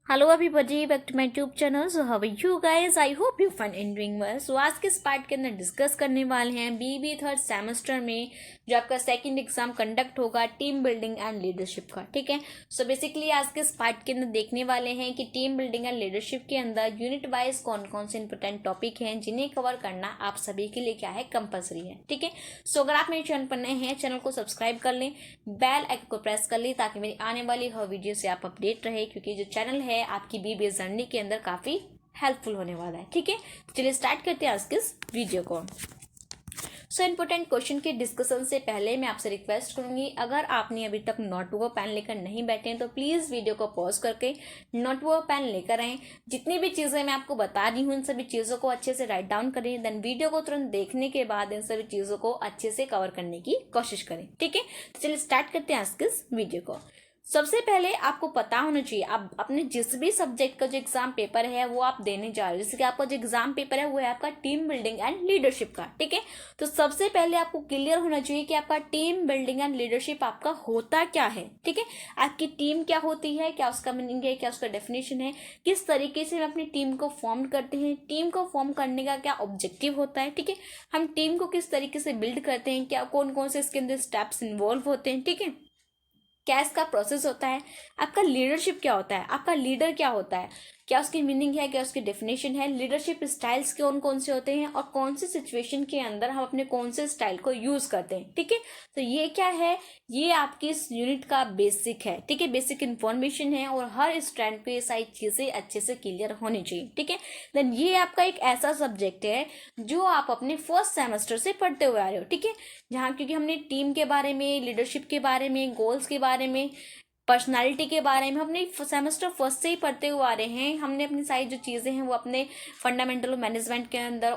Hello everybody, back to my YouTube channel. So how are you guys? I hope you fun and doing well. So आज के इस part के अंदर discuss करने वाले हैं बीबी थर्ड सेमेस्टर में जो आपका सेकंड एग्जाम कंडक्ट होगा टीम बिल्डिंग एंड लीडरशिप का। ठीक है, सो बेसिकली आज के इस पार्ट के अंदर देखने वाले हैं कि टीम बिल्डिंग एंड लीडरशिप के अंदर यूनिट वाइज कौन कौन से इंपॉर्टेंट टॉपिक हैं जिन्हें कवर करना आप सभी के लिए क्या है, कंपलसरी है। ठीक है, सो अगर आप मेरे चैनल पर नए हैं, चैनल को सब्सक्राइब कर लें, बेल आइकन को प्रेस कर लें ताकि मेरी आने वाली हर वीडियो से आप अपडेट रहे, क्योंकि जो चैनल है आपकी बीबीए जर्नी के अंदर काफ़ी हेल्पफुल होने वाला है। ठीक है, चलिए स्टार्ट करते हैं आज के इस वीडियो को। सो इम्पोर्टेंट क्वेश्चन के डिस्कशन से पहले मैं आपसे रिक्वेस्ट करूंगी, अगर आपने अभी तक नोटबुक पेन लेकर नहीं बैठे हैं तो प्लीज़ वीडियो को पॉज करके नोटबुक पेन लेकर आएँ। जितनी भी चीज़ें मैं आपको बता रही हूँ इन सभी चीज़ों को अच्छे से राइट डाउन करें, देन वीडियो को तुरंत देखने के बाद इन सभी चीज़ों को अच्छे से कवर करने की कोशिश करें। ठीक है, तो चलिए स्टार्ट करते हैं आज के इस वीडियो को। सबसे पहले आपको पता होना चाहिए आप अपने जिस भी सब्जेक्ट का जो एग्जाम पेपर है वो आप देने जा रहे हो। जैसे कि आपका जो एग्जाम पेपर है वो है आपका टीम बिल्डिंग एंड लीडरशिप का। ठीक है, तो सबसे पहले आपको क्लियर होना चाहिए कि आपका टीम बिल्डिंग एंड लीडरशिप आपका होता क्या है। ठीक है, आपकी टीम क्या होती है, क्या उसका मीनिंग है, क्या उसका डेफिनेशन है, किस तरीके से हम अपनी टीम को फॉर्म करते हैं, टीम को फॉर्म करने का क्या ऑब्जेक्टिव होता है। ठीक है, हम टीम को किस तरीके से बिल्ड करते हैं, क्या कौन कौन से इसके अंदर स्टेप्स इन्वॉल्व होते हैं। ठीक है, क्या इसका प्रोसेस होता है, आपका लीडरशिप क्या होता है, आपका लीडर क्या होता है, क्या उसकी मीनिंग है, क्या उसकी डेफिनेशन है, लीडरशिप स्टाइल्स कौन कौन से होते हैं और कौन सी सिचुएशन के अंदर हम अपने कौन से स्टाइल को यूज करते हैं। ठीक है, तो ये क्या है, ये आपकी इस यूनिट का बेसिक है। ठीक है, बेसिक इन्फॉर्मेशन है और हर स्टैंड पे ये सारी चीजें अच्छे से क्लियर होनी चाहिए। ठीक है, देन ये आपका एक ऐसा सब्जेक्ट है जो आप अपने फर्स्ट सेमेस्टर से पढ़ते हुए आ रहे हो। ठीक है, जहाँ क्योंकि हमने टीम के बारे में, लीडरशिप के बारे में, गोल्स के बारे में, पर्सनालिटी के बारे में अपने सेमेस्टर फर्स्ट से ही पढ़ते हुए आ रहे हैं। हमने अपनी सारी जो चीज़ें हैं वो अपने फंडामेंटल मैनेजमेंट के अंदर,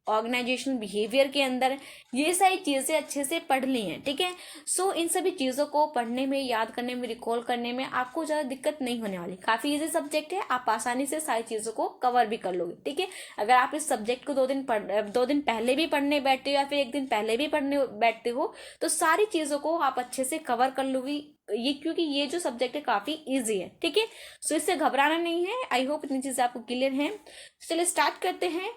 ऑर्गेनाइजेशनल बिहेवियर के अंदर ये सारी चीज़ें अच्छे से पढ़ ली हैं। ठीक है, सो इन सभी चीज़ों को पढ़ने में, याद करने में, रिकॉल करने में आपको ज़्यादा दिक्कत नहीं होने वाली। काफ़ी ईजी सब्जेक्ट है, आप आसानी से सारी चीज़ों को कवर भी कर लोगे। ठीक है, अगर आप इस सब्जेक्ट को 2 दिन पहले भी पढ़ने बैठते हो या फिर 1 दिन पहले भी पढ़ने बैठते हो तो सारी चीज़ों को आप अच्छे से कवर कर लोगी, ये क्योंकि ये जो सब्जेक्ट है काफी इजी है। ठीक है, सो इससे घबराना नहीं है। आई होप इतनी चीजें आपको क्लियर हैं। चलिए स्टार्ट करते हैं।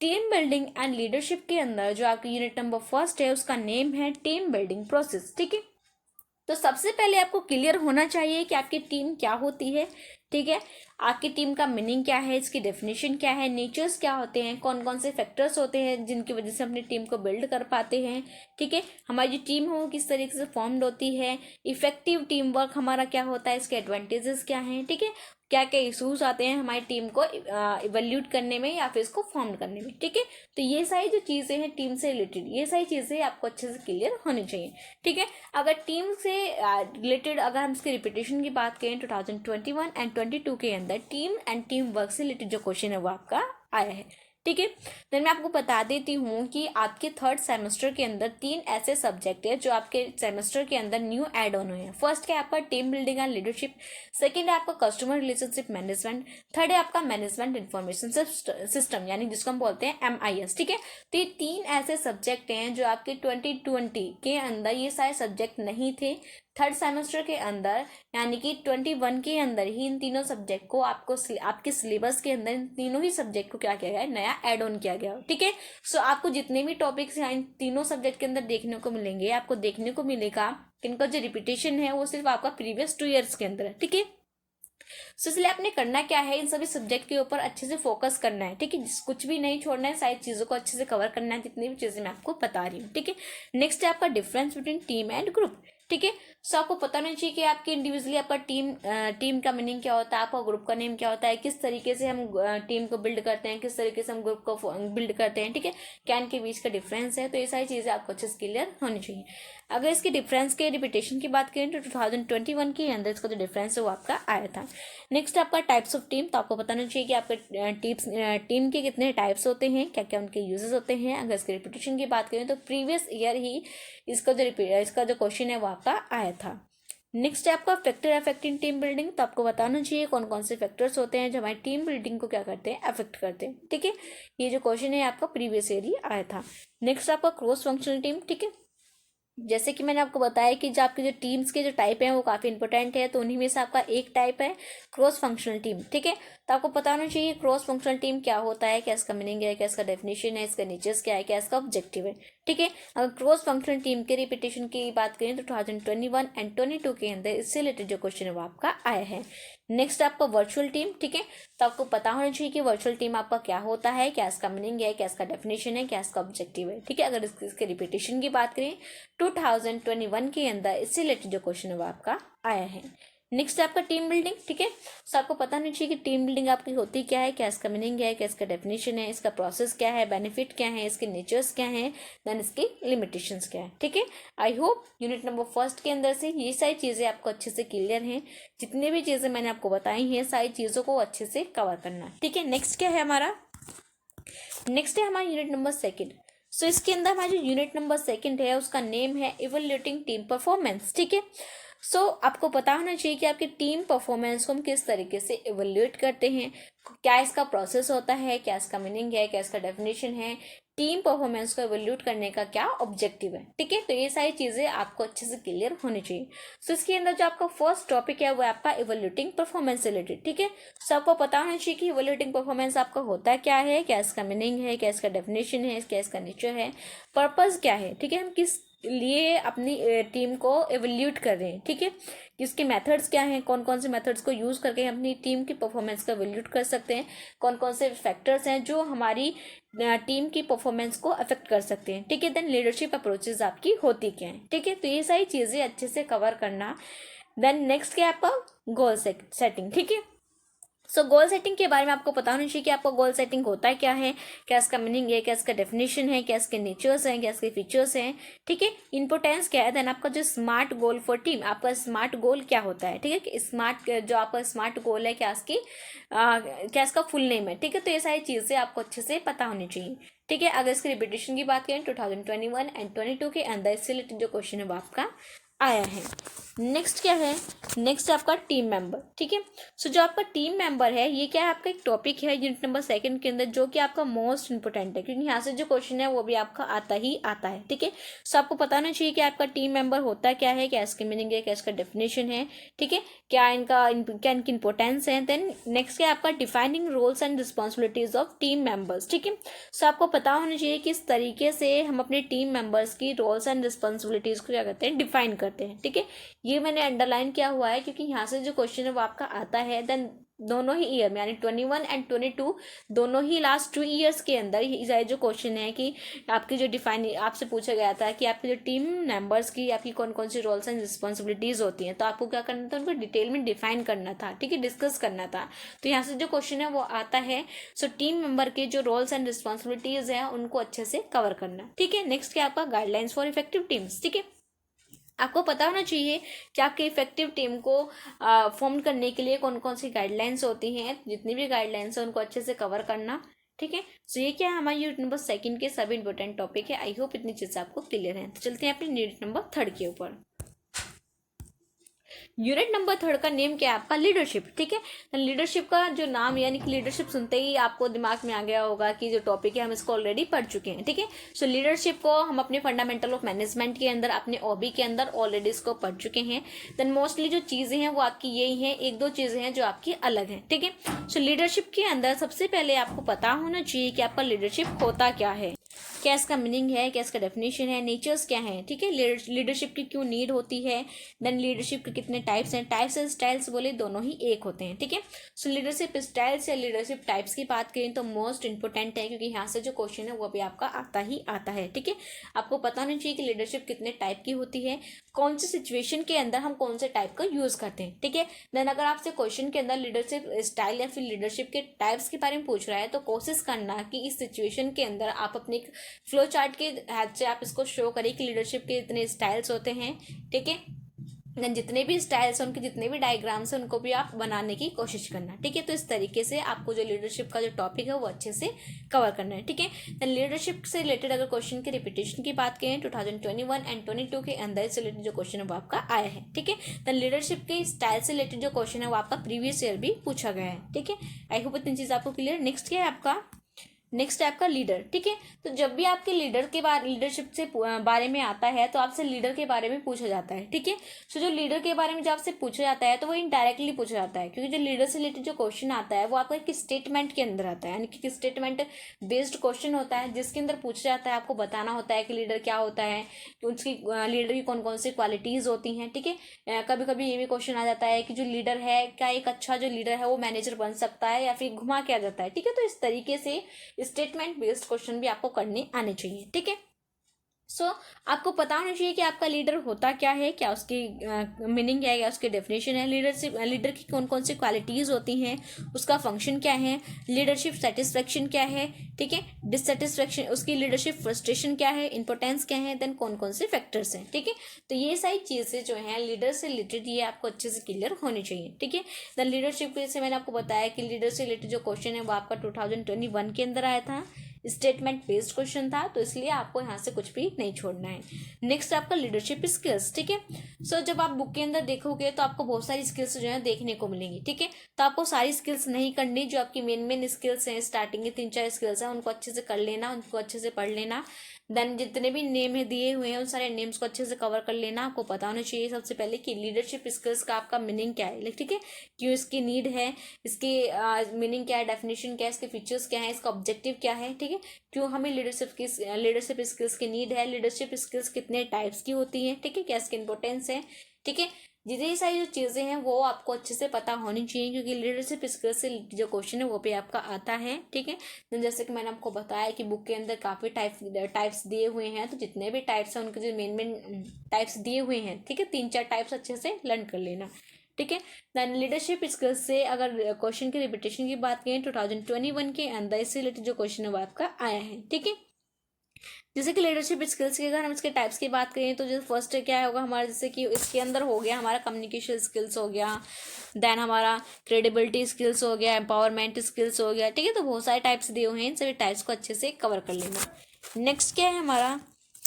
टीम बिल्डिंग एंड लीडरशिप के अंदर जो आपकी यूनिट नंबर फर्स्ट है उसका नेम है टीम बिल्डिंग प्रोसेस। ठीक है, तो सबसे पहले आपको क्लियर होना चाहिए कि आपकी टीम क्या होती है। ठीक है, आपकी टीम का मीनिंग क्या है, इसकी डेफिनेशन क्या है, नेचर्स क्या होते हैं, कौन कौन से फैक्टर्स होते हैं जिनकी वजह से अपनी टीम को बिल्ड कर पाते हैं। ठीक है, हमारी जो टीम है वो किस तरीके से फॉर्म्ड होती है, इफेक्टिव टीम वर्क हमारा क्या होता है, इसके एडवांटेजेस क्या हैं। ठीक है, क्या क्या इशूज आते हैं हमारी टीम को इवेल्यूट करने में या फिर इसको फॉर्म करने में। ठीक है, तो ये सारी जो चीज़ें हैं टीम से रिलेटेड, ये सारी चीज़ें आपको अच्छे से क्लियर होनी चाहिए। ठीक है, अगर टीम से रिलेटेड अगर हम इसके रिपीटेशन की बात करें 2021 एंड 22 के अंदर टीम एंड टीम वर्क से रिलेटेड जो क्वेश्चन है वो आपका आया है। ठीक है, देन मैं आपको बता देती हूँ कि आपके थर्ड सेमेस्टर के अंदर 3 ऐसे सब्जेक्ट है जो आपके सेमेस्टर के अंदर न्यू ऐड ऑन हुए हैं। फर्स्ट है आपका team building and leadership, second है आपका कस्टमर रिलेशनशिप मैनेजमेंट, थर्ड है आपका मैनेजमेंट इंफॉर्मेशन सिस्टम यानी जिसको हम बोलते हैं MIS। ठीक है, तो ये 3 ऐसे सब्जेक्ट हैं जो आपके 2020 के अंदर ये सारे सब्जेक्ट नहीं थे। थर्ड सेमेस्टर के अंदर यानी कि 21 के अंदर ही इन तीनों सब्जेक्ट को आपको आपके सिलेबस के अंदर इन तीनों ही सब्जेक्ट को क्या किया गया है, नया ऐड ऑन किया गया। ठीक है, सो आपको जितने भी टॉपिक्स हैं इन तीनों सब्जेक्ट के अंदर देखने को मिलेंगे, आपको देखने को मिलेगा कि इनका जो रिपीटेशन है वो सिर्फ आपका प्रीवियस 2 ईयर्स के अंदर है। ठीक है, सो इसलिए आपने करना क्या है, इन सभी सब्जेक्ट के ऊपर अच्छे से फोकस करना है। ठीक है, कुछ भी नहीं छोड़ना है, सारी चीज़ों को अच्छे से कवर करना है, जितनी भी चीज़ें मैं आपको बता रही हूँ। ठीक है, नेक्स्ट है आपका difference between team and group. ठीक है, सो आपको पता नहीं चाहिए कि आपकी इंडिविजुअली आपका टीम का मीनिंग क्या होता है, आपका ग्रुप का नेम क्या होता है, किस तरीके से हम टीम को बिल्ड करते हैं, किस तरीके से हम ग्रुप को बिल्ड करते हैं। ठीक है, क्या इनके बीच का डिफरेंस है, तो ये सारी चीज़ें आपको अच्छे से क्लियर होनी चाहिए। अगर इसके डिफरेंस के रिपीटेशन की बात करें तो 2021 के अंदर इसका जो डिफरेंस है वो आपका आया था। नेक्स्ट आपका टाइप्स ऑफ टीम, तो आपको बताना चाहिए कि आपके टीम के कितने टाइप्स होते हैं, क्या क्या उनके यूजेस होते हैं। अगर इसके रिपीटेशन की बात करें तो प्रीवियस ईयर ही इसका जो क्वेश्चन है वो आपका आया था। नेक्स्ट है आपका फैक्टर अफेक्टिंग टीम बिल्डिंग, तो आपको बताना चाहिए कौन कौन से फैक्टर्स होते हैं जो हमारी टीम बिल्डिंग को क्या करते हैं, अफेक्ट करते हैं। ठीक है, ये जो क्वेश्चन है आपका प्रीवियस ईयर ही आया था। नेक्स्ट आपका क्रॉस फंक्शनल टीम। ठीक है, जैसे कि मैंने आपको बताया कि जो आपके जो टीम्स के जो टाइप हैं वो काफ़ी इंपॉर्टेंट है, तो उन्हीं में से आपका एक टाइप है क्रॉस फंक्शनल टीम, ठीक है। तो आपको पता होना चाहिए क्रॉस फंक्शनल टीम क्या होता है, क्या इसका मीनिंग है, क्या इसका डेफिनेशन है, इसका नेचर्स क्या है, क्या इसका ऑब्जेक्टिव है, ठीक है। अगर क्रॉस फंक्शनल टीम के रिपीटेशन की बात करें तो 2021 एंड 22 के अंदर इससे रिलेटेड जो क्वेश्चन है वो आपका आया है। नेक्स्ट आपका वर्चुअल टीम, ठीक है। तो आपको पता होना चाहिए कि वर्चुअल टीम आपका क्या होता है, क्या इसका मीनिंग है, क्या इसका डेफिनेशन है, क्या इसका ऑब्जेक्टिव है, ठीक है। अगर इसके रिपीटेशन की बात करें 2021 के अंदर इससे रिलेटेड जो क्वेश्चन है वो आपका आया है। नेक्स्ट है आपका टीम बिल्डिंग, ठीक है। सो आपको पता नहीं चाहिए कि टीम बिल्डिंग आपकी होती क्या है, क्या इसका मीनिंग है, क्या इसका डेफिनेशन है, इसका प्रोसेस क्या है, बेनिफिट क्या है, इसके नेचर्स क्या है, देन इसकी लिमिटेशंस क्या है, ठीक है। I hope unit number first के अंदर से ये सारी चीज़ें आपको अच्छे से क्लियर हैं। जितनी भी चीज़ें मैंने आपको बताई हैं सारी चीज़ों को अच्छे से कवर करना, ठीक है। नेक्स्ट क्या है हमारा, नेक्स्ट है हमारा यूनिट नंबर सेकंड। सो इसके अंदर हमारा जो यूनिट नंबर सेकंड है उसका नेम है इवैल्यूएटिंग टीम परफॉर्मेंस, ठीक है। सो आपको पता होना चाहिए कि आपकी टीम परफॉर्मेंस को हम किस तरीके से इवैल्यूएट करते हैं, क्या इसका प्रोसेस होता है, क्या इसका मीनिंग है, क्या इसका डेफिनेशन है, टीम परफॉर्मेंस को इवैल्यूएट करने का क्या ऑब्जेक्टिव है, ठीक है। तो ये सारी चीज़ें आपको अच्छे से क्लियर होनी चाहिए। सो इसके अंदर जो आपका फर्स्ट टॉपिक है वो आपका इवैल्यूएटिंग परफॉर्मेंस रिलेटेड, ठीक है। सो आपको पता होना चाहिए कि इवैल्यूएटिंग परफॉर्मेंस आपका होता क्या है, क्या इसका मीनिंग है, क्या इसका डेफिनेशन है, क्या इसका नेचर है, पर्पस क्या है, ठीक है। हम किस लिए अपनी टीम को एवल्यूट कर रहे हैं, ठीक है। इसके मेथड्स क्या हैं, कौन कौन से मेथड्स को यूज़ करके हम अपनी टीम की परफॉर्मेंस का एवल्यूट कर सकते हैं, कौन कौन से फैक्टर्स हैं जो हमारी टीम की परफॉर्मेंस को अफेक्ट कर सकते हैं, ठीक है। देन लीडरशिप अप्रोचेज आपकी होती क्या है, ठीक है। तो ये सारी चीज़ें अच्छे से कवर करना। देन नेक्स्ट क्या है आपका गोल सेटिंग, ठीक है। सो गोल सेटिंग के बारे में आपको पता होना चाहिए कि आपका गोल सेटिंग होता है क्या है, क्या इसका मीनिंग है, क्या इसका डेफिनेशन है, क्या इसके नेचर्स हैं, क्या इसके फीचर्स हैं, ठीक है। इंपोर्टेंस क्या है, देन आपका जो स्मार्ट गोल फॉर टीम, आपका स्मार्ट गोल क्या होता है, ठीक है। कि स्मार्ट जो आपका स्मार्ट गोल है क्या इसकी क्या इसका फुल नेम है, ठीक है। तो ये सारी चीज़ें आपको अच्छे से पता होनी चाहिए, ठीक है। अगर इसकी रिपीटेशन की बात करें 2021 एंड 22 के अंदर इससे रिलेटेड जो क्वेश्चन है वो आपका आया है। नेक्स्ट क्या है, नेक्स्ट आपका टीम मेंबर, ठीक है। सो जो आपका टीम मेंबर है ये क्या है, आपका एक टॉपिक है यूनिट नंबर सेकंड के अंदर जो कि आपका मोस्ट इंपोर्टेंट है, क्योंकि यहाँ से जो क्वेश्चन है वो भी आपका आता ही आता है, ठीक है। सो आपको पता होना चाहिए कि आपका टीम मेंबर होता क्या है, क्या इसकी मीनिंग है, क्या इसका डेफिनेशन है, ठीक है, क्या इनकी इंपॉर्टेंस है। देन नेक्स्ट क्या है आपका defining roles and responsibilities of team members, ठीक है। सो आपको पता होना चाहिए कि इस तरीके से हम अपने टीम मेंबर्स की रोल्स एंड रिस्पॉन्सिबिलिटीज को क्या करते हैं, डिफाइन करते हैं, ठीक है। ये मैंने अंडरलाइन किया हुआ है क्योंकि यहाँ से जो क्वेश्चन है वो आपका आता है। देन दोनों ही ईयर में यानी 21 एंड 22 दोनों ही लास्ट 2 ईयर्स के अंदर ये जो क्वेश्चन है कि आपकी जो डिफाइन आपसे पूछा गया था कि आपके जो टीम मेंबर्स की आपकी कौन कौन सी रोल्स एंड रिस्पॉन्सिबिलिटीज होती हैं, तो आपको क्या करना था, उनको डिटेल में डिफाइन करना था, ठीक है, डिस्कस करना था। तो यहाँ से जो क्वेश्चन है वो आता है। सो टीम मेंबर के जो रोल्स एंड रिस्पॉन्सिबिलिटीज हैं उनको अच्छे से कवर करना, ठीक है। नेक्स्ट क्या आपका गाइडलाइंस फॉर इफेक्टिव टीम्स, ठीक है। आपको पता होना चाहिए कि आपकी इफेक्टिव टीम को फॉर्म करने के लिए कौन कौन सी गाइडलाइंस होती हैं, जितनी भी गाइडलाइंस है उनको अच्छे से कवर करना, ठीक है। सो ये क्या है हमारे यूनिट नंबर सेकंड के सभी इंपॉर्टेंट टॉपिक है। आई होप इतनी चीज़ें आपको क्लियर हैं। तो चलते हैं अपने यूनिट नंबर थर्ड के ऊपर। यूनिट नंबर थर्ड का नेम क्या है आपका, लीडरशिप, ठीक है। लीडरशिप का जो नाम यानी कि लीडरशिप सुनते ही आपको दिमाग में आ गया होगा कि जो टॉपिक है हम इसको ऑलरेडी पढ़ चुके हैं, ठीक है। सो लीडरशिप को हम अपने फंडामेंटल ऑफ मैनेजमेंट के अंदर अपने ओबी के अंदर ऑलरेडी इसको पढ़ चुके हैं। देन मोस्टली जो चीज़ें हैं वो आपकी यही हैं, एक दो चीज़ें हैं जो आपकी अलग हैं, ठीक है। सो लीडरशिप के अंदर सबसे पहले आपको पता होना चाहिए कि आपका लीडरशिप होता क्या है, क्या इसका मीनिंग है, क्या इसका डेफिनेशन है, नेचर्स क्या है, ठीक है। लीडरशिप की क्यों नीड होती है, देन लीडरशिप के कितने टाइप्स हैं, टाइप्स एंड स्टाइल्स बोले दोनों ही एक होते हैं, ठीक है। सो लीडरशिप स्टाइल्स या लीडरशिप टाइप्स की बात करें तो मोस्ट इंपॉर्टेंट है क्योंकि यहाँ से जो क्वेश्चन है वो भी आपका आता ही आता है, ठीक है। आपको पता होना चाहिए कि लीडरशिप कितने टाइप की होती है, कौन सी सिचुएशन के अंदर हम कौन से टाइप का यूज करते हैं, ठीक है। देन अगर आपसे क्वेश्चन के अंदर लीडरशिप स्टाइल या फिर लीडरशिप के टाइप्स के बारे में पूछ रहा है तो कोशिश करना कि इस सिचुएशन के अंदर आप अपने फ्लो चार्ट के हेल्प से आप इसको शो करें कि लीडरशिप के इतने स्टाइल्स होते हैं, ठीक है। देन जितने भी स्टाइल्स हैं उनके जितने भी डायग्राम्स हैं उनको भी आप बनाने की कोशिश करना, ठीक है। तो इस तरीके से आपको जो लीडरशिप का जो टॉपिक है वो अच्छे से कवर करना है, ठीक है। देन लीडरशिप से रिलेटेड अगर क्वेश्चन के रिपीटेशन की बात करें 2021 एंड 22 के अंदर से रिलेटेड जो क्वेश्चन है वो आपका आया है, ठीक है। देन लीडरशिप के स्टाइल से रिलेटेड जो क्वेश्चन है वो आपका प्रीवियस ईयर भी पूछा गया है, ठीक है। आई होप इतनी चीज़ आपको क्लियर। नेक्स्ट क्या है आपका नेक्स्ट है आपका लीडर, ठीक है। तो जब भी आपके लीडरशिप से बारे में आता है तो आपसे लीडर के बारे में पूछा जाता है, ठीक है। सो जो लीडर के बारे में जब आपसे पूछा जाता है तो वो इनडायरेक्टली पूछा जाता है, क्योंकि जो लीडर से रिलेटेड जो क्वेश्चन आता है वो आपका एक स्टेटमेंट के अंदर आता है, यानी कि स्टेटमेंट बेस्ड क्वेश्चन होता है, जिसके अंदर पूछा जाता है, आपको बताना होता है कि लीडर क्या होता है, कि उसकी लीडर की कौन कौन सी क्वालिटीज होती हैं, ठीक है। कभी कभी ये भी क्वेश्चन आ जाता है कि जो लीडर है, क्या एक अच्छा जो लीडर है वो मैनेजर बन सकता है या फिर घुमा के आ जाता है, ठीक है। तो इस तरीके से स्टेटमेंट बेस्ड क्वेश्चन भी आपको करने आने चाहिए, ठीक है। सो आपको पता होना चाहिए कि आपका लीडर होता क्या है, क्या उसकी मीनिंग है, क्या उसकी डेफिनेशन है, लीडर की कौन कौन सी क्वालिटीज़ होती हैं, उसका फंक्शन क्या है, लीडरशिप सेटिस्फेक्शन क्या है, ठीक है, डिससेटिस्फेक्शन, उसकी लीडरशिप फ्रस्ट्रेशन क्या है, इंपोर्टेंस क्या है, देन कौन कौन से फैक्टर्स हैं, ठीक है। तो ये सारी चीज़ें जो हैं लीडर से रिलेटेड, ये आपको अच्छे से क्लियर होनी चाहिए, ठीक है। द लीडरशिप से मैंने आपको बताया कि लीडर से रिलेटेड जो क्वेश्चन है वो आपका 2021 के अंदर आया था, स्टेटमेंट बेस्ड क्वेश्चन था, तो इसलिए आपको यहाँ से कुछ भी नहीं छोड़ना है। नेक्स्ट आपका लीडरशिप स्किल्स, ठीक है। सो जब आप बुक के अंदर देखोगे तो आपको बहुत सारी स्किल्स जो है देखने को मिलेंगी, ठीक है। तो आपको सारी स्किल्स नहीं करनी, जो आपकी मेन स्किल्स हैं, स्टार्टिंग के 3-4 स्किल्स हैं, उनको अच्छे से कर लेना, उनको अच्छे से पढ़ लेना। देन जितने भी नेम है दिए हुए हैं उन सारे नेम्स को अच्छे से कवर कर लेना। आपको पता होना चाहिए सबसे पहले कि लीडरशिप स्किल्स का आपका मीनिंग क्या है, ठीक है, क्यों इसकी नीड है, इसकी मीनिंग क्या है, डेफिनेशन क्या है, इसके फीचर्स क्या है, इसका ऑब्जेक्टिव क्या है, ठीक है, क्यों हमें लीडरशिप स्किल्स की नीड है, लीडरशिप स्किल्स कितने टाइप्स की होती हैं, ठीक है, क्या इसकी इंपॉर्टेंस है, ठीक है। जितनी सारी जो चीज़ें हैं वो आपको अच्छे से पता होनी चाहिए, क्योंकि लीडरशिप स्किल्स से जो क्वेश्चन है वो भी आपका आता है, ठीक है। तो जैसे कि मैंने आपको बताया कि बुक के अंदर काफ़ी टाइप्स दिए हुए हैं, तो जितने भी टाइप्स हैं उनके जो मेन टाइप्स दिए हुए हैं, ठीक है, 3-4 टाइप्स अच्छे से लर्न कर लेना, ठीक है। देन लीडरशिप स्किल्स से अगर क्वेश्चन की रिपीटेशन की बात करें 2021 के अंदर इससे रिलेटेड जो क्वेश्चन है वो आपका आया है, ठीक है। जैसे कि लीडरशिप स्किल्स की अगर हम इसके टाइप्स की बात करें तो जैसे फर्स्ट क्या होगा हमारा, जैसे कि इसके अंदर हो गया हमारा कम्युनिकेशन स्किल्स हो गया, देन हमारा क्रेडिबिलिटी स्किल्स हो गया, एम्पावरमेंट स्किल्स हो गया, ठीक है। तो बहुत सारे टाइप्स दिए हुए हैं, इन सभी टाइप्स को अच्छे से कवर कर लेना। नेक्स्ट क्या है हमारा,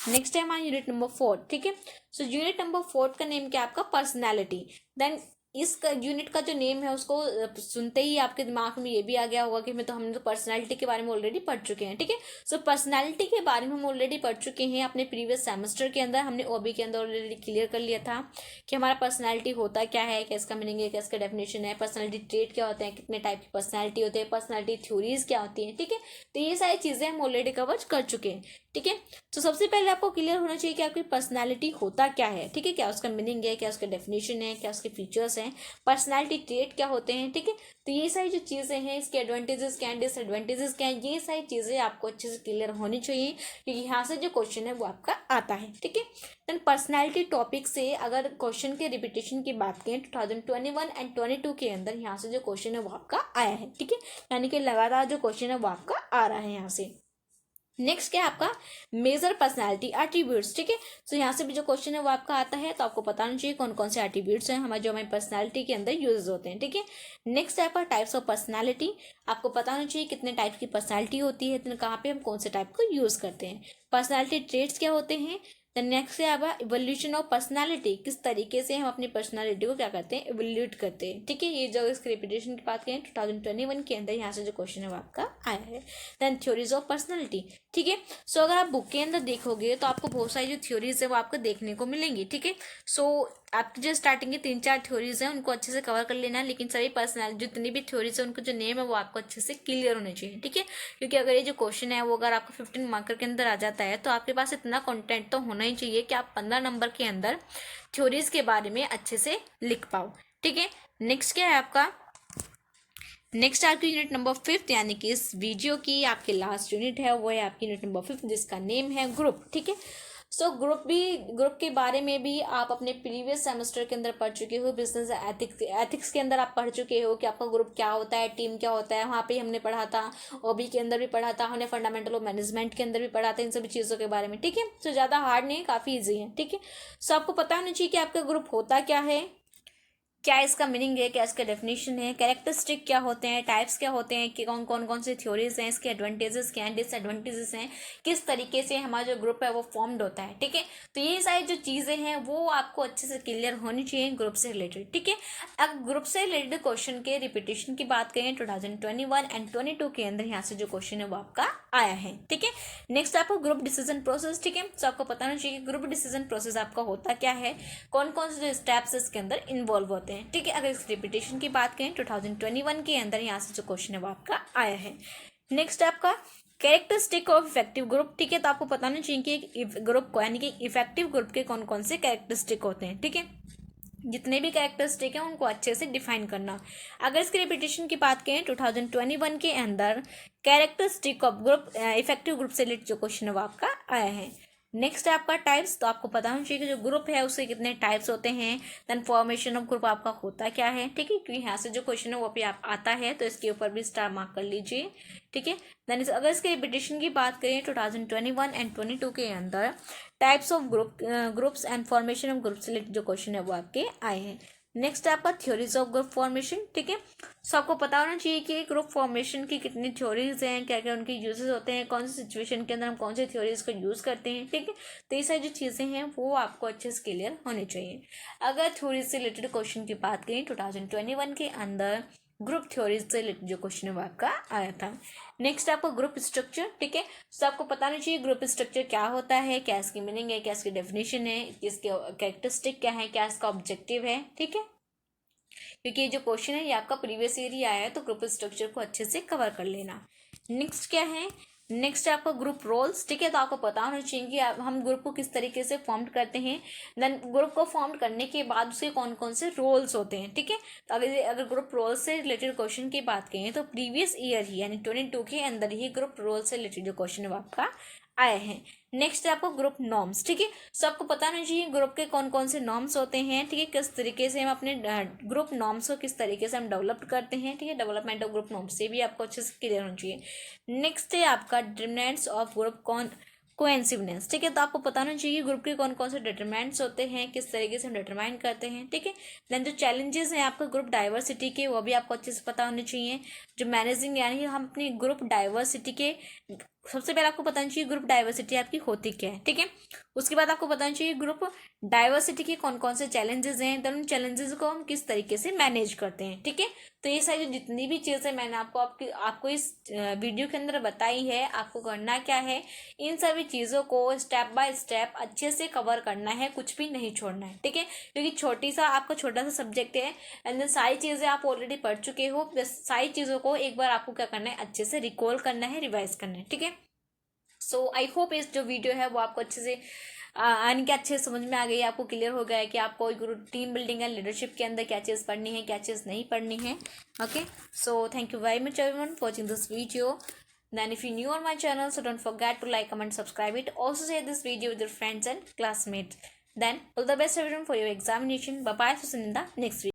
नेक्स्ट है हमारा यूनिट नंबर 4, ठीक है। सो यूनिट नंबर 4 का नेम क्या है आपका, पर्सनैलिटी। देन इस यूनिट का जो नेम है उसको सुनते ही आपके दिमाग में ये भी आ गया होगा कि हमने तो पर्सनालिटी के बारे में ऑलरेडी पढ़ चुके हैं, ठीक है। सो पर्सनालिटी के बारे में हम ऑलरेडी पढ़ चुके हैं अपने प्रीवियस सेमेस्टर के अंदर, हमने ओबी के अंदर ऑलरेडी क्लियर कर लिया था कि हमारा पर्सनालिटी होता क्या है, क्या इसका मीनिंग है, क्या इसका डेफिनेशन है, पर्सनालिटी ट्रेट क्या होते हैं, कितने टाइप की पर्सनालिटी होते हैं, पर्सनालिटी थ्योरीज क्या होती हैं, ठीक है। तो ये सारी चीज़ें हम ऑलरेडी कवर कर चुके हैं, ठीक है। तो सबसे पहले आपको क्लियर होना चाहिए कि आपकी पर्सनालिटी होता क्या है, ठीक है, क्या उसका मीनिंग है, क्या उसका डेफिनेशन है, क्या उसके फीचर्स हैं, पर्सनालिटी ट्रेट क्या होते हैं, ठीक है। तो ये सारी जो चीज़ें हैं, इसके एडवांटेजेस क्या हैं, डिसएडवांटेजेस क्या हैं, ये सारी चीज़ें आपको अच्छे से क्लियर होनी चाहिए, क्योंकि यहाँ से जो क्वेश्चन है वो आपका आता है, ठीक है। देन पर्सनालिटी टॉपिक से अगर क्वेश्चन के रिपीटेशन की बात करें 2021 एंड 22 के अंदर यहाँ से जो क्वेश्चन है वो आपका आया है, ठीक है, यानी कि लगातार जो क्वेश्चन है वो आपका आ रहा है यहाँ से। नेक्स्ट क्या है आपका, मेजर पर्सनालिटी एट्रीब्यूट्स, ठीक है। सो यहाँ से भी जो क्वेश्चन है वो आपका आता है, तो आपको पता होना चाहिए कौन कौन से एट्रीब्यूट्स हैं हमारे जो हमारी पर्सनालिटी के अंदर यूज होते हैं, ठीक है। नेक्स्ट है आपका टाइप्स ऑफ पर्सनालिटी, आपको पता होना चाहिए कितने टाइप की पर्सनालिटी होती है, तो कहाँ पे हम कौन से टाइप को यूज करते हैं, पर्सनालिटी ट्रेट्स क्या होते हैं। द नेक्स्ट है आपका इवोल्यूशन ऑफ पर्सनालिटी, किस तरीके से हम अपनी पर्सनालिटी को क्या करते हैं, इवोल्यूट करते हैं, ठीक है। ये जो इसके रिपीटेशन की बात करें 2021 के अंदर यहाँ से जो क्वेश्चन है वो आपका आया है। देन थ्योरीज ऑफ पर्सनालिटी, ठीक है। सो अगर आप बुक के अंदर देखोगे तो आपको बहुत सारी जो थ्योरीज है वो आपको देखने को मिलेंगी, ठीक है। सो आपकी जो स्टार्टिंग की 3-4 थ्योरीज हैं उनको अच्छे से कवर कर लेना, लेकिन सभी जितनी भी थ्योरीज है उनको जो नेम है वो आपको अच्छे से क्लियर होने चाहिए, ठीक है। क्योंकि अगर ये जो क्वेश्चन है वो अगर आपको 15 मार्कर के अंदर आ जाता है तो आपके पास इतना कंटेंट तो होना ही चाहिए कि आप 15 नंबर के अंदर थ्योरीज के बारे में अच्छे से लिख पाओ, ठीक है। नेक्स्ट क्या है आपका, नेक्स्ट आपकी यूनिट नंबर 5, यानी कि इस वीडियो की आपकी लास्ट यूनिट है वो है आपकी यूनिट नंबर 5, जिसका नेम है ग्रुप, ठीक है। सो ग्रुप के बारे में भी आप अपने प्रीवियस सेमेस्टर के अंदर पढ़ चुके हो, बिजनेस एथिक्स के अंदर आप पढ़ चुके हो कि आपका ग्रुप क्या होता है, टीम क्या होता है, वहाँ पे हमने पढ़ा था, ओबी के अंदर भी पढ़ा था, हमने फंडामेंटल ऑफ मैनेजमेंट के अंदर भी पढ़ा था, इन सभी चीज़ों के बारे में, ठीक है। तो ज़्यादा हार्ड नहीं है, काफ़ी ईजी है, ठीक है। सो आपको पता होना चाहिए कि आपका ग्रुप होता क्या है, क्या इसका मीनिंग है, क्या इसका डेफिनेशन है, कैरेक्टरिस्टिक क्या होते हैं, टाइप्स क्या होते हैं, कि कौन से थ्योरीज हैं, इसके एडवांटेजेस क्या हैं, डिसएडवांटेजेस हैं, किस तरीके से हमारा जो ग्रुप है वो फॉर्म्ड होता है। ठीक है, तो ये सारी जो चीज़ें हैं वो आपको अच्छे से क्लियर होनी चाहिए ग्रुप से रिलेटेड। ठीक है, अब ग्रुप से रिलेटेड क्वेश्चन के रिपीटेशन की बात करें 2021 एंड 22 के अंदर यहाँ से जो क्वेश्चन है वो आपका आया है। ठीक है, नेक्स्ट आपको ग्रुप डिसीजन प्रोसेस। ठीक है, तो आपको पता होना चाहिए ग्रुप डिसीजन प्रोसेस आपका होता क्या है, कौन कौन से जो स्टेप्स इसके अंदर इन्वॉल्व होते हैं। ठीक है, अगर इस रिपीटेशन की बात करें 2021 के अंदर यहाँ से जो क्वेश्चन है वो आपका आया है। नेक्स्ट आपका कैरेक्टरिस्टिक ऑफ इफेक्टिव ग्रुप। ठीक है, तो आपको बताना चाहिए कि ग्रुप को यानी कि इफेक्टिव ग्रुप के कौन कौन से कैरेक्टरिस्टिक होते हैं। ठीक है, जितने भी कैरेक्टरिस्टिक हैं उनको अच्छे से डिफाइन करना। अगर इसके रिपीटेशन की बात करें 2021 के अंदर characteristic of group effective group से रिलेटेड जो क्वेश्चन है वो आपका आया है। नेक्स्ट है आपका टाइप्स। तो आपको पता होना चाहिए कि जो ग्रुप है उसके कितने टाइप्स होते हैं, देन फॉर्मेशन ऑफ ग्रुप आपका होता क्या है। ठीक है, क्योंकि यहाँ से जो क्वेश्चन है वो भी आप आता है तो इसके ऊपर भी स्टार मार्क कर लीजिए। ठीक है, देन अगर इसके रिपीटेशन की बात करें 2021 एंड 22 के अंदर types of groups and formation of group से रिलेटेड जो क्वेश्चन है वो आपके आए हैं। नेक्स्ट है आपका थ्योरीज ऑफ ग्रुप फॉर्मेशन। ठीक है, सो आपको पता होना चाहिए कि ग्रुप फॉर्मेशन की कितनी थ्योरीज हैं, क्या क्या उनके यूजेस होते हैं, कौन सी सिचुएशन के अंदर हम कौन सी थ्योरीज को यूज़ करते हैं। ठीक है, तो ये सारी जो चीज़ें हैं वो आपको अच्छे से क्लियर होनी चाहिए। अगर थ्योरीज से रिलेटेड क्वेश्चन की बात करें 2021 के अंदर ग्रुप थ्योरीज से रिलेटेड जो क्वेश्चन है वो आपका आया था। नेक्स्ट आपको ग्रुप स्ट्रक्चर। ठीक है, तो आपको पता नहीं चाहिए ग्रुप स्ट्रक्चर क्या होता है, क्या इसकी मीनिंग है, क्या इसकी डेफिनेशन है, इसके कैरेक्टरिस्टिक क्या है, क्या इसका ऑब्जेक्टिव है। ठीक है, क्योंकि ये जो क्वेश्चन है ये आपका प्रीवियस ईयर ही आया है तो ग्रुप स्ट्रक्चर को अच्छे से कवर कर लेना। नेक्स्ट क्या है, नेक्स्ट है आपका ग्रुप रोल्स। ठीक है, तो आपको पता होना चाहिए कि हम ग्रुप को किस तरीके से फॉर्म करते हैं, देन ग्रुप को फॉर्म करने के बाद उसके कौन कौन से रोल्स होते हैं। ठीक है, तो अगर ग्रुप रोल्स से रिलेटेड क्वेश्चन की बात करें तो प्रीवियस ईयर ही यानी 22 के अंदर ही ग्रुप रोल से रिलेटेड जो क्वेश्चन है वो आपका आए हैं। नेक्स्ट है आपको ग्रुप नॉर्म्स। ठीक है, सो आपको पता नहीं चाहिए ग्रुप के कौन कौन से नॉर्म्स होते हैं। ठीक है, किस तरीके से हम अपने ग्रुप नॉर्म्स को किस तरीके से हम डेवलप करते हैं। ठीक है, डेवलपमेंट ऑफ ग्रुप नॉर्म्स से भी आपको अच्छे से क्लियर होना चाहिए। नेक्स्ट है आपका डिटरमिनेंट्स ऑफ ग्रुप कोएंसिवनेस। ठीक है, तो आपको पता होना चाहिए ग्रुप के कौन कौन से डिटरमिनेंट्स होते हैं, किस तरीके से हम डिटरमाइन करते हैं। ठीक है, देन जो चैलेंजेस हैं आपका ग्रुप डाइवर्सिटी के वो भी आपको अच्छे से पता होने चाहिए। जो मैनेजिंग यानी हम अपने ग्रुप डाइवर्सिटी के सबसे पहले आपको बताना चाहिए ग्रुप डाइवर्सिटी आपकी होती क्या है। ठीक है, उसके बाद आपको बताना चाहिए ग्रुप डाइवर्सिटी के कौन कौन से चैलेंजेस हैं, तो उन चैलेंजेस को हम किस तरीके से मैनेज करते हैं। ठीक है, तो ये सारी जितनी भी चीज़ें मैंने आपको इस वीडियो के अंदर बताई है, आपको करना क्या है, इन सभी चीज़ों को स्टेप बाय स्टेप अच्छे से कवर करना है, कुछ भी नहीं छोड़ना है। ठीक है, क्योंकि आपका छोटा सा सब्जेक्ट है एंड सारी चीज़ें आप ऑलरेडी पढ़ चुके हो, बस सारी चीज़ों को एक बार आपको क्या करना है, अच्छे से रिकॉल करना है, रिवाइज करना है। ठीक है, सो आई होप इस जो वीडियो है वो आपको अच्छे से यानी कि अच्छे समझ में आ गई, आपको क्लियर हो गया है कि आपको टीम बिल्डिंग एंड लीडरशिप के अंदर क्या चीज़ पढ़नी है, क्या चीज़ नहीं पढ़नी है। Okay, so thank you very much everyone for watching this video. Then if you're new on my channel, so don't forget to like, comment, subscribe it. Also share this video with your friends and classmates. Then all the best everyone for your examination. Bye bye. See you in the next video.